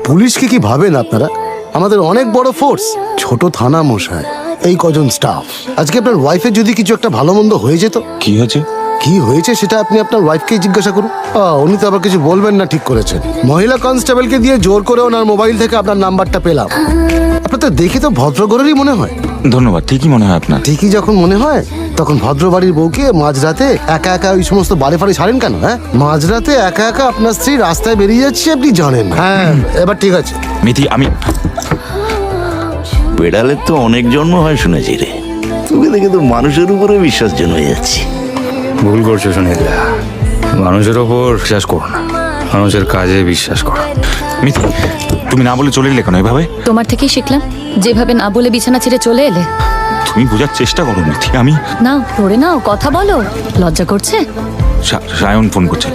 পুলিশকে কি ভাবেন আপনারা? আমাদের অনেক বড় ফোর্স, ছোট থানা মশাই, এই কজন স্টাফ। আজকে আপনার ওয়াইফের যদি কিছু একটা ভালো মন্দ হয়ে যেত। কি হয়েছে? কি হয়েছে সেটা আপনি আপনার ওয়াইফকেই জিজ্ঞাসা করুন। উনি তো আবার কিছু বলবেন না, ঠিক করেছেন। মহিলা কনস্টেবলকে দিয়ে জোর করে ওনার মোবাইল থেকে আপনার নাম্বারটা পেলাম। আপনার তো দেখে তো ভদ্রঘরেরই মনে হয়। ধন্যবাদ। ঠিকই মনে হয় আপনার। ঠিকই যখন মনে হয় তখন ভদ্রবাড়ির বউকে মাঝরাতে একা একা ওই সমস্ত বাড়ি ফাড়ি ছাড়েন কেন? হ্যাঁ, মাঝরাতে একা একা আপনার স্ত্রী রাস্তায় বেরিয়ে যাচ্ছে, আপনি জানেন। হ্যাঁ, এবার ঠিক আছে। মিথি, আমি বেড়ালের তো অনেক জন্ম হয় শুনেছি রে। তোকে দেখে তো মানুষের উপরে বিশ্বাস জন্মে যাচ্ছি। ভুল করছো সুনীলদা, মানুষের ওপর বিশ্বাস করো না, মানুষের কাজে বিশ্বাস করো। মিথি, তুমি না বলে চলে এলে কেন এভাবে? তোমার থেকেই শিখলাম, যেভাবে না বলে বিছানা ছেড়ে চলে এলে। তুমি বোঝার চেষ্টা করো মিথি। আমি নাও পড়ে নাও, কথা বলো। লজ্জা করছে? সায়ন ফোন করছে।